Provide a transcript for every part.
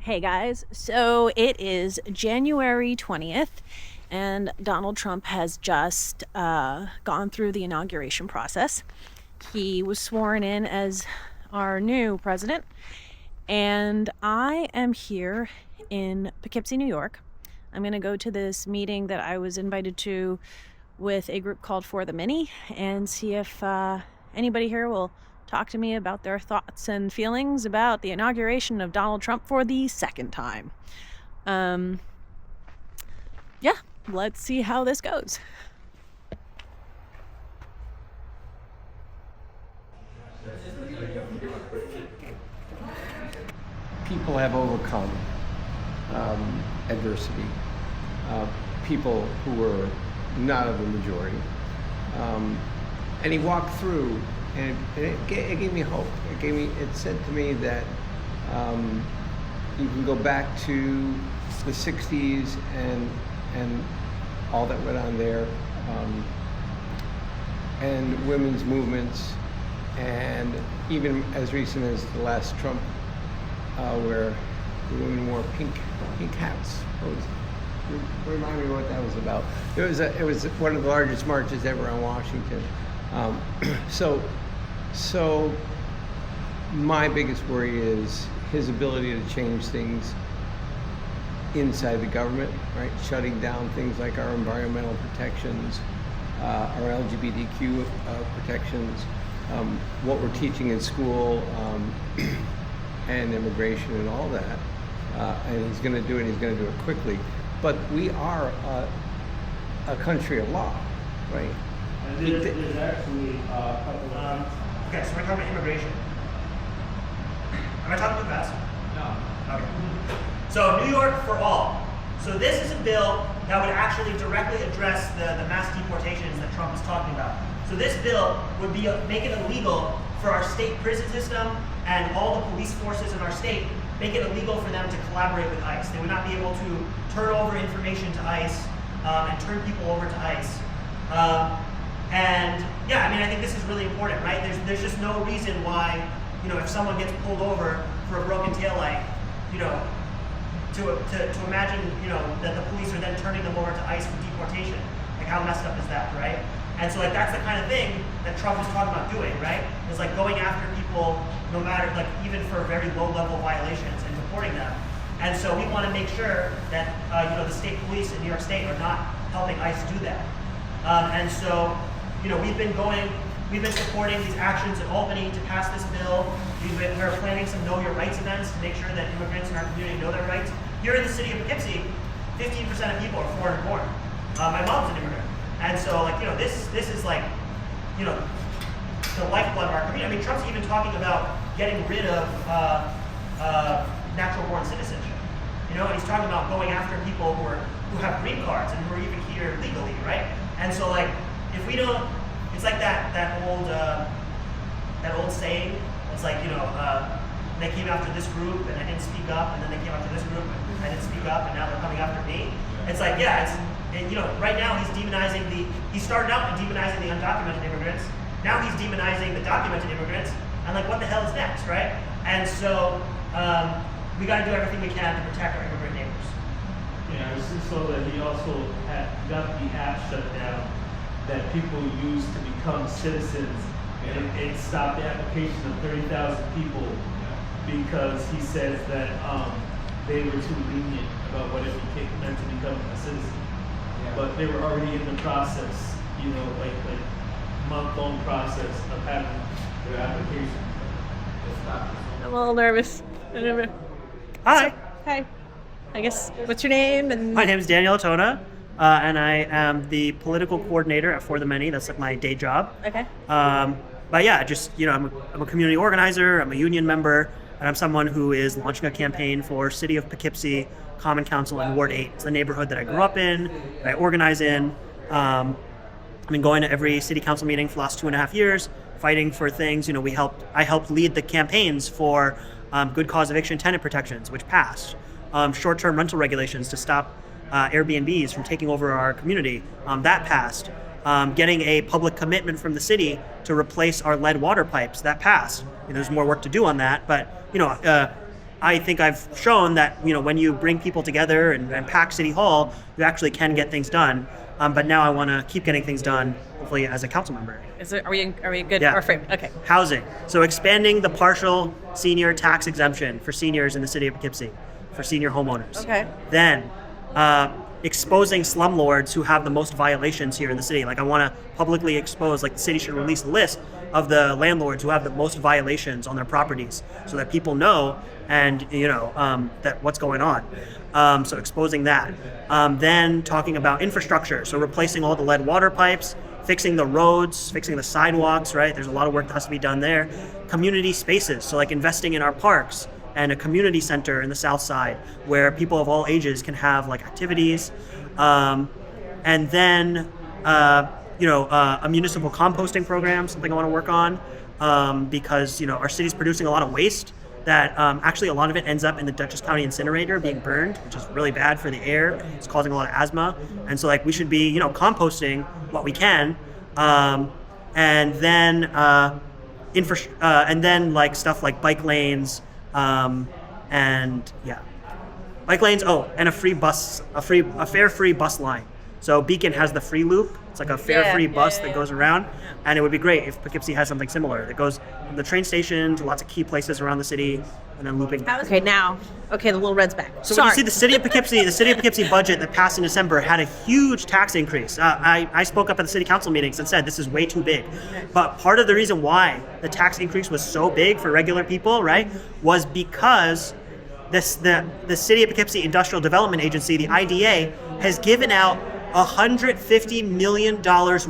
Hey guys, so it is January 20th, and Donald Trump has just gone through the inauguration process. He was sworn in as our new president, and I am here in Poughkeepsie, New York. I'm going to go to this meeting that I was invited to with a group called For the Many and see if anybody here will talk to me about their thoughts and feelings about the inauguration of Donald Trump for the second time. Yeah, let's see how this goes. People have overcome adversity. People who were not of the majority. And he walked through, and it gave me hope. It said to me that you can go back to the 60s and all that went on there, and women's movements, and even as recent as the last Trump, where the women wore pink hats. Remind me what that was about. It was one of the largest marches ever on Washington. So my biggest worry is his ability to change things inside the government, right? Shutting down things like our environmental protections, our LGBTQ protections, what we're teaching in school, and immigration and all that. And he's going to do it. He's going to do it quickly. But we are a country of law, right? And there's actually a couple of... Okay, so we're talking about immigration. Am I talking too fast? No. Okay. So New York for all. So this is a bill that would actually directly address the mass deportations that Trump is talking about. So this bill would be make it illegal for our state prison system and all the police forces in our state, make it illegal for them to collaborate with ICE. They would not be able to turn over information to ICE and turn people over to ICE. And yeah, I mean, I think this is really important, right? There's just no reason why, if someone gets pulled over for a broken taillight, to imagine, that the police are then turning them over to ICE for deportation. Like, how messed up is that, right? And so, like, that's the kind of thing that Trump is talking about doing, right? Is like going after people, no matter, like, even for very low-level violations and deporting them. And so we want to make sure that, the state police in New York State are not helping ICE do that. And so, we've been supporting these actions in Albany to pass this bill. We're planning some Know Your Rights events to make sure that immigrants in our community know their rights. Here in the city of Poughkeepsie, 15% of people are foreign born. My mom's an immigrant. And so, like, this is like, the lifeblood of our community. I mean, Trump's even talking about getting rid of natural born citizenship. And he's talking about going after people who have green cards and who are even here legally, right? And so, like, if we don't, it's like that old saying. It's like, they came after this group and I didn't speak up, and then they came after this group and I didn't speak up, and now they're coming after me. It's like, yeah, right now he started out demonizing the undocumented immigrants. Now he's demonizing the documented immigrants, and like, what the hell is next, right? And so we got to do everything we can to protect our immigrant neighbors. Yeah, this is so that he also got the app shut down that people use to become citizens, and it stopped the application of 30,000 people because he says that they were too lenient about what it meant to become a citizen. Yeah. But they were already in the process, like month-long process of having their application. I'm a little nervous. Hi. Hi. I guess, what's your name? And My name is Daniel Atona, and I am the political coordinator at For the Many. That's like my day job. Okay. But yeah, I'm a community organizer, I'm a union member, and I'm someone who is launching a campaign for City of Poughkeepsie Common Council in Ward 8. It's the neighborhood that I grew up in, that I organize in. I've been going to every city council meeting for the last 2.5 years, fighting for things. I helped lead the campaigns for good cause eviction tenant protections, which passed. Short-term rental regulations to stop Airbnbs from taking over our community, that passed. Getting a public commitment from the city to replace our lead water pipes, that passed. There's more work to do on that, but I think I've shown that, you know, when you bring people together and pack City Hall, you actually can get things done. But now I want to keep getting things done, hopefully as a council member. Are we good? Yeah. Or frame? Okay. Housing. So expanding the partial senior tax exemption for seniors in the city of Poughkeepsie, for senior homeowners. Okay. Then exposing slumlords who have the most violations here in the city. Like I want to publicly expose, like the city should release a list of the landlords who have the most violations on their properties so that people know and, you know, that what's going on. So exposing that. Then talking about infrastructure. So replacing all the lead water pipes, fixing the roads, fixing the sidewalks, right? There's a lot of work that has to be done there. Community spaces. So like investing in our parks and a community center in the South Side where people of all ages can have like activities. And then, a municipal composting program, something I want to work on, because, you know, our city's producing a lot of waste that actually a lot of it ends up in the Dutchess County incinerator being burned, which is really bad for the air. It's causing a lot of asthma. And so like we should be, you know, composting what we can. And then like stuff like bike lanes, bike lanes. Oh, and a fare-free bus line. So Beacon has the free loop. It's like a fare-free bus that goes around, and it would be great if Poughkeepsie has something similar that goes from the train station to lots of key places around the city, and then looping. Okay, the little red's back. So Sorry. when you see the city of Poughkeepsie budget that passed in December had a huge tax increase. I spoke up at the city council meetings and said this is way too big. But part of the reason why the tax increase was so big for regular people, right, was because the City of Poughkeepsie Industrial Development Agency, the IDA, has given out $150 million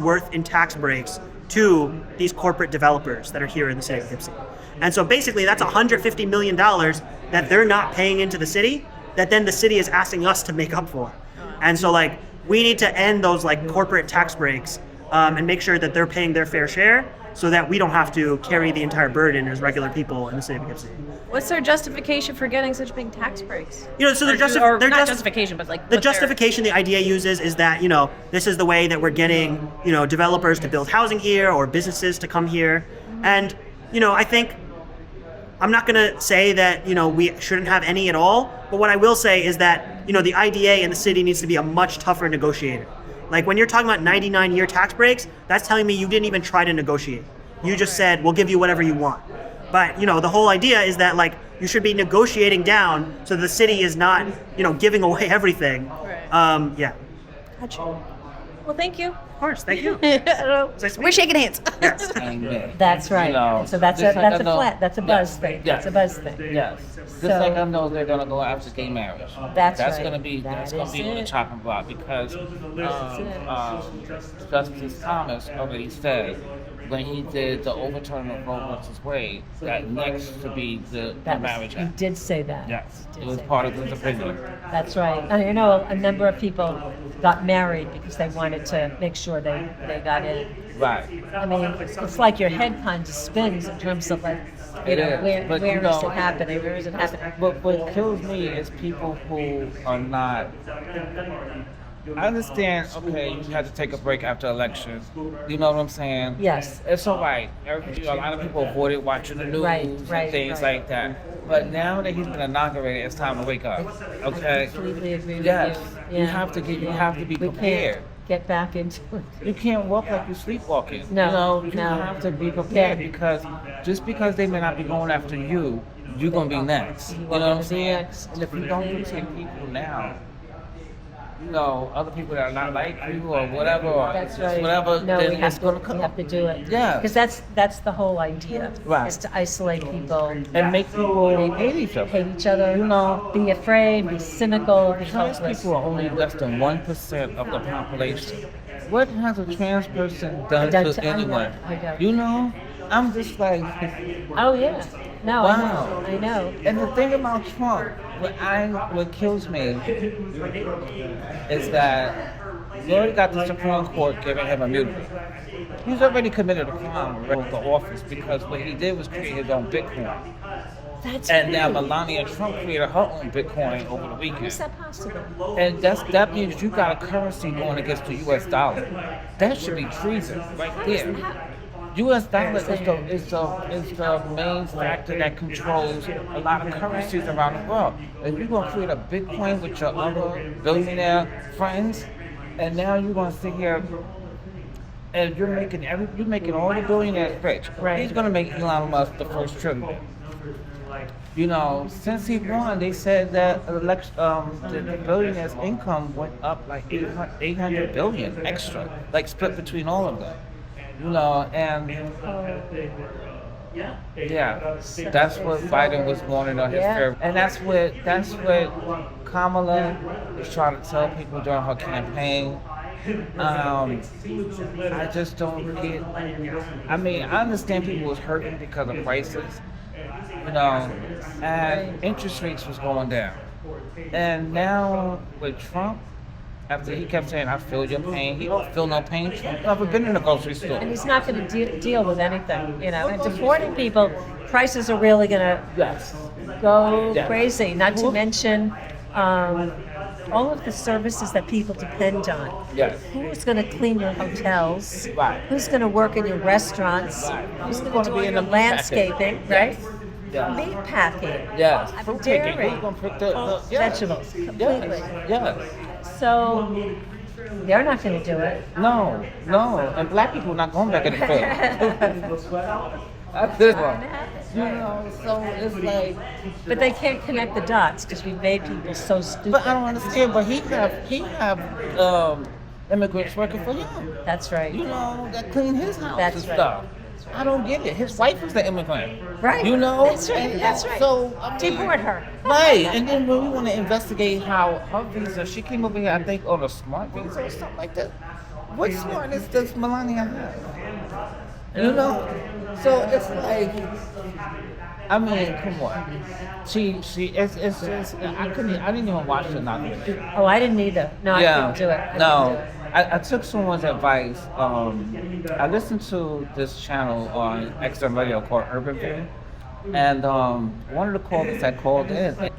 worth in tax breaks to these corporate developers that are here in the city of Poughkeepsie. And so basically that's $150 million that they're not paying into the city that then the city is asking us to make up for. And so like we need to end those like corporate tax breaks and make sure that they're paying their fair share so that we don't have to carry the entire burden as regular people in the city of Poughkeepsie. What's their justification for getting such big tax breaks? You know, so not justification, but like the justification the idea uses is that, you know, this is the way that we're getting, you know, developers to build housing here or businesses to come here. And, you know, I think I'm not going to say that, you know, we shouldn't have any at all, but what I will say is that, you know, the IDA and the city needs to be a much tougher negotiator. Like when you're talking about 99-year tax breaks, that's telling me you didn't even try to negotiate. You just said, we'll give you whatever you want. But, you know, the whole idea is that, like, you should be negotiating down so the city is not, you know, giving away everything. Right. Yeah. Gotcha. Well, thank you. Of course, thank you. We're shaking hands. Yes. That's right. You know, So that's just a like I know- that's a buzz thing. Yeah. That's a buzz thing. Yes. Just So- like I know they're gonna go after gay marriage. That's right. Gonna be That that's gonna is be what we're it. talking about because Justice Thomas already said when he did the overturn of Roe versus Wade that next to be the Marriage He Act. did say that. Yes, He it did was say part that. of his opinion. That's right. And you know, a number of people got married because they wanted to make sure they got in. Right. I mean, it's like your head kind of spins in terms of like, you It know, is. where But, is you know, it happening? Where is it happening? But what kills me is people who are not. I understand, okay, you had to take a break after election. You know what I'm saying? Yes. It's all right. A lot of people avoided watching the news Right, and right, things right. like that. But now that he's been inaugurated, it's time to wake up. Okay? I completely agree with Yes. you. You Yeah. have to be We prepared. can't get back into it. You can't walk like you're sleepwalking. No, You know, you no. have to be prepared Yeah. because just because they may not be going after you, you're gonna be next. You know what I'm saying? Next. And if you don't protect people now, you know, other people that are not like you or whatever, or That's just right. whatever, No, then we it's have gonna to, come. we have to do it. Yeah. Because that's the whole idea. Right. Is to isolate people. And make people hate each other. Hate each other. You know, Be afraid. Be cynical. Be trans hopeless. people are only less than 1% of the population. What has a trans person done Done to to- I know, anyone? I know. You know, I'm just like, Oh yeah. No, Wow. I know. and the thing about Trump, what kills me is that we already got the Supreme Court giving him immunity. He's already committed a crime with the office because what he did was create his own Bitcoin. That's And now right. Melania Trump created her own Bitcoin over the How is weekend. that possible? And that means you got a currency going against the US dollar. That should be treason right there. U.S. dollar is the main factor that controls a lot of currencies around the world. If you're gonna create a Bitcoin with your other billionaire friends, and now you're gonna sit here and you're making all the billionaires rich. Right. He's gonna make Elon Musk the first trillionaire. You know, since he won, they said that the billionaires' income went up like 800 billion extra, like split between all of them. You know, and yeah, that's what Biden was wanting on his fair, and that's what Kamala is trying to tell people during her campaign. I just don't get. I mean, I understand people was hurting because of prices, you know, and interest rates was going down. And now with Trump, after he kept saying, "I feel your pain," he don't feel no pain. Trump's never been in a grocery store. And he's not going to deal with anything, you know. And deporting people, prices are really going to Yes. go Yes. crazy. Not to mention all of the services that people depend on. Yes. Who's going to clean your hotels? Right. Who's going to work in your restaurants? Right. Who's Who's going to gonna do be in your the meat packing? landscaping, right? Yeah. Meat packing. Yes. I'm Fruit picking. dairy. Who's gonna pick the yes. Vegetables, completely. Yes. Yes. So they're not going to do it. No. And black people not going back in the field. That's this one. You know, so it's like. But they can't connect the dots because we made people so stupid. But I don't understand. But he have immigrants working for him. That's right. You know, that clean his house That's and right. stuff. I don't get it. His wife was the immigrant. Right. You know? That's right. And That's right. So, I mean, Deport her. Right. And then when we want to investigate how her visa, she came over here, I think, on a smart visa or something like that. What smartness does Melania have? You know? So it's like, I mean, come on. It's just, I didn't even watch the Inauguration. Oh, I didn't either. No, I couldn't do it. I couldn't do No. it. I took someone's advice. I listened to this channel on XM Radio called Urban View, and one of the callers that called in,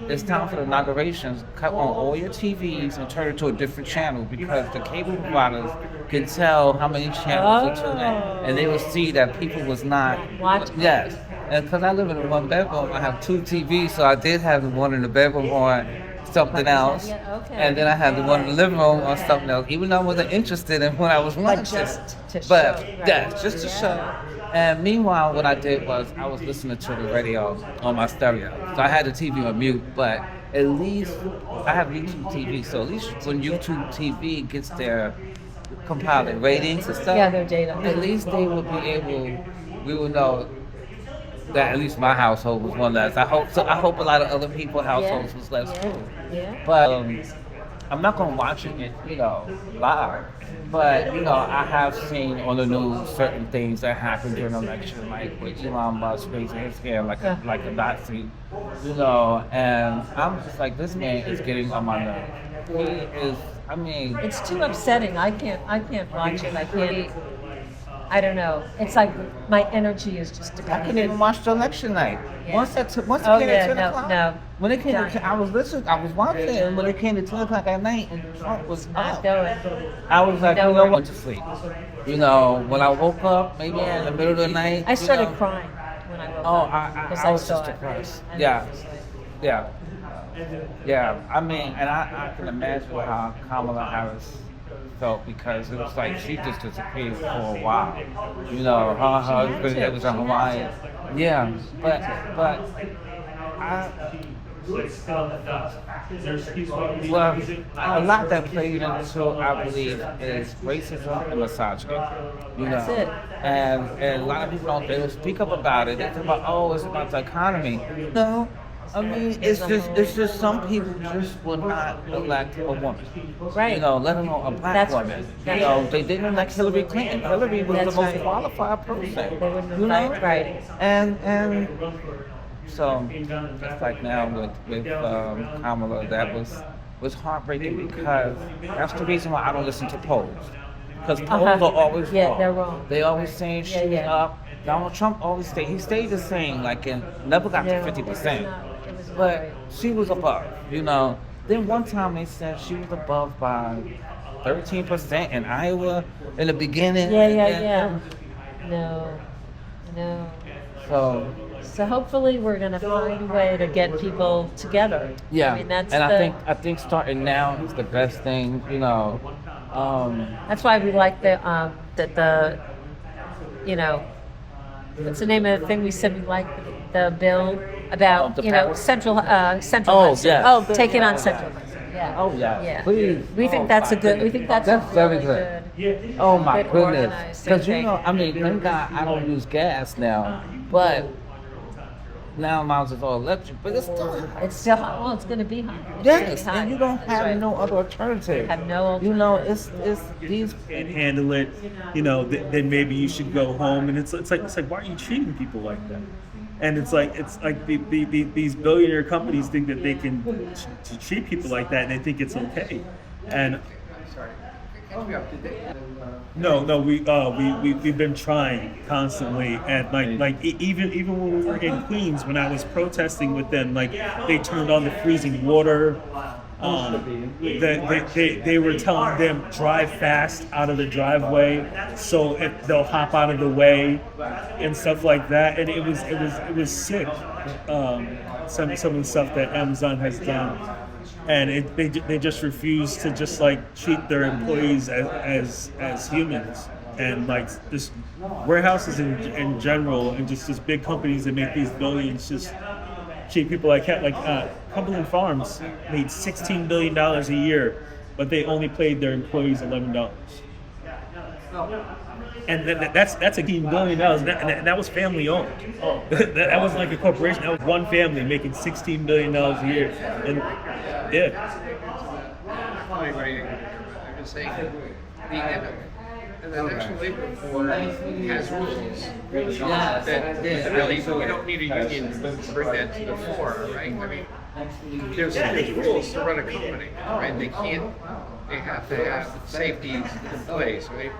it's time for the inaugurations. Cut on all your TVs and turn it to a different channel because the cable providers can tell how many channels are tuning in, and they will see that people was not Watching. Yes, and because I live in a one bedroom, I have two TVs, so I did have the one in the bedroom on something else, Yeah, okay. and then I had the one in the living room on something else, even though I wasn't interested in what I was watching. just to But show, right. yeah, just to show. And meanwhile, what I did was I was listening to the radio on my stereo. So I had the TV on mute, but at least I have YouTube TV. So at least when YouTube TV gets their compiled ratings and stuff, Yeah, their data. at least they will be able, we will know that at least my household was one less. I hope a lot of other people's households was less too. Yeah. But I'm not gonna watch it, you know, live. But you know, I have seen on the news certain things that happened during the election, like with Elon Musk raising his hand like a Nazi, you know. And I'm just like, this man is getting on my nerves. He is. I mean, It's too upsetting. I can't watch it. I don't know. It's like my energy is just I couldn't depleted. even watch the election night. Yeah. Once it Oh, came yeah, to 10 no, o'clock, no. when it came Done. to, I was watching it, and when it came to 10 o'clock at night, and Trump was Not up, going. I was like, No you know, way. went to sleep. You know, when I woke up, maybe in the middle of the night, I started you know, crying when I woke Oh, up. 'cause I was saw just it. depressed. And Yeah, it was like, yeah. I mean, and I can imagine how Kamala Harris felt because it was like she just disappeared for a while. You know, her husband, it was a Hawaiian. Yeah, but I. Well, a lot that played into, I believe, is racism and misogyny. You know, That's it. And a lot of people don't. They will speak up about it. They talk about, oh, it's about the economy. No, I mean, it's just some people just would not elect a woman. Right. You know, let alone a black That's woman. right. You know, they didn't elect Hillary Clinton. Hillary was That's the most right. qualified person. They wouldn't You know? invite, right. And so just like now with Kamala, that was heartbreaking because that's the reason why I don't listen to polls. Because polls are always Yeah, wrong. they're wrong. They always saying Yeah, shit yeah. up. Donald Trump always he stayed the same, like never got Yeah, to 50%. it was not But right. she was above, you know. Then one time they said she was above by 13% in Iowa in the beginning. Yeah, and yeah, then- yeah. No. No. So So hopefully we're gonna find a way to get people together. yeah, I mean, that's and the, I think starting now is the best thing. that's why we like the you know, what's the name of the thing we said we like the bill about, The you know, power- central Oh, Hudson. yes. Oh, taking on central Hudson. Yeah. Oh yeah, Yeah. please. We think Oh, that's a my good. We goodness. think that's That's a very really good. good. Oh my good goodness. organized Because thing. I mean, thank God I don't use gas now, but now mine's is all electric. But it's still hot. It's still hot. Well, it's going to be hot. It's Yes, gonna be hot. and you don't That's have right. no other alternative. Have no You know, it's these. And handle it, you know, then maybe you should go home. And it's like why are you treating people like that? And it's like these billionaire companies think that they can treat people like that, and they think it's okay. And no, we've been trying constantly, and even when we were in Queens, when I was protesting with them, like they turned on the freezing water. They were telling them drive fast out of the driveway, so if they'll hop out of the way and stuff like that, and it was sick. Some of the stuff that Amazon has done, and they just refuse to just like treat their employees as humans, and like just warehouses in general, and just big companies that make these billions just treat people like that. Like Cumberland Farms made $16 billion a year, but they only paid their employees $11. And that's $18 billion, and that was family owned. That was like a corporation. That was one family making $16 billion a year, and yeah. I'm just saying, the National Labor Board has rules that really, you don't need a union to bring that to the fore, right? I mean, there's rules to run a company, right? They have to have safety in place, right?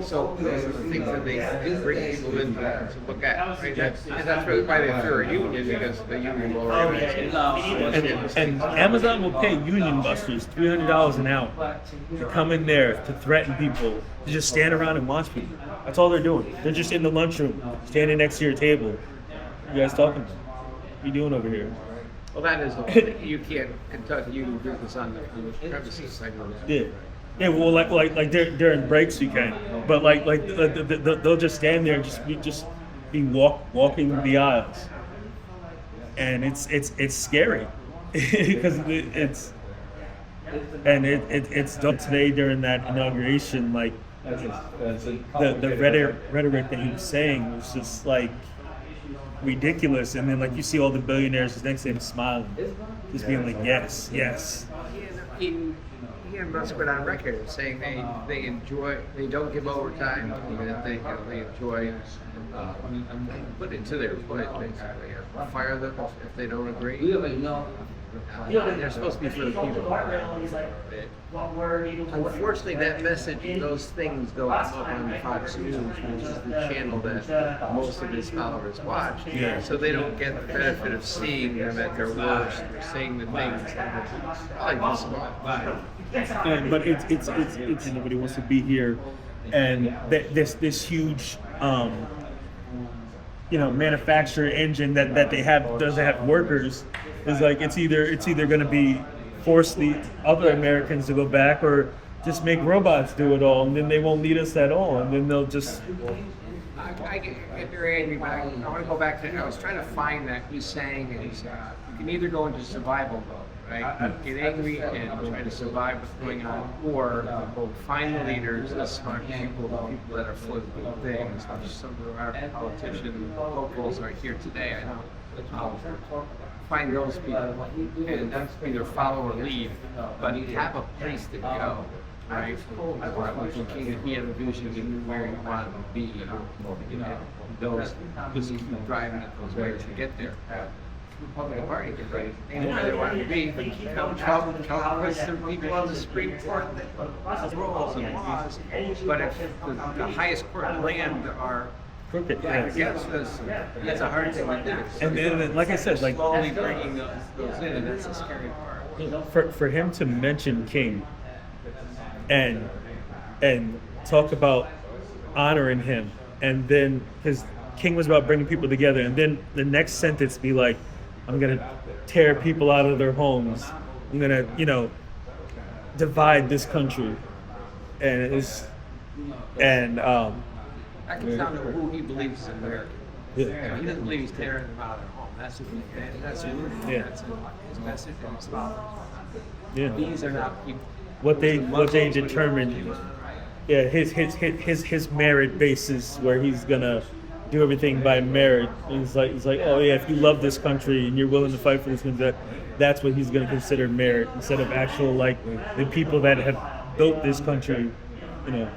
So those are the things that they bring people in to look at, right? And that's really why they fear a union, because the union will organize it. And Amazon will pay union busters $300 an hour to come in there to threaten people, to just stand around and watch people. That's all they're doing. They're just in the lunchroom, standing next to your table. You guys talking? What you doing over here? Well, that is the one thing. You can't conduct union business on the premises, I know that. Yeah. Yeah, well, like during breaks you can, but they'll just stand there and just be walking the aisles, and it's scary because it's done today during that inauguration. Like the rhetoric that he was saying was just like ridiculous, and then like you see all the billionaires next to him smiling, just being like yes. He and Musk went on record saying they don't give overtime, that they enjoy put it to their employees basically, fire them if they don't agree. They're supposed to be for the people. Unfortunately, that message, those things don't come up on Fox News, which is the channel that most of his followers watch. Yeah. So they don't get the benefit of seeing them at their worst, or seeing the things that probably piss them off. But it's nobody wants to be here, and this huge manufacturer engine that they have doesn't have workers. Is like it's either going to be force the other Americans to go back, or just make robots do it all, and then they won't need us at all, and then they'll just. I get very angry, but I want to go back to. I was trying to find that he's saying is you can either go into survival mode, right? Get angry and try to survive what's going on, or find the leaders, the smart people, the people that are for good things. Some of our politicians, hopefuls are here today. I know. Find those people and either follow or lead, but have a place to go. Right? He had a vision of where he wanted to be, and those just keep driving at those ways to get there. Republican Party, right? They knew where they wanted to be, but Trump puts some people on the Supreme Court that rules and laws. But if the highest court in the land are Crooked. against us, that's a hard thing to do. And then, like I said, like slowly bringing those in, and that's the scary part. for him to mention King and talk about honoring him, and then because King was about bringing people together, and then the next sentence be like, I'm gonna tear people out of their homes. I'm gonna, divide this country, and it's and That comes down to who he believes is American. yeah. He doesn't believe he's tearing them out of their home. That's Yeah. that's his message and his followers. Yeah. These are not people. What they determined. Yeah, his merit basis where he's gonna do everything by merit. And he's like, oh yeah, if you love this country and you're willing to fight for this country, that's what he's gonna consider merit instead of actual like the people that have built this country, you know.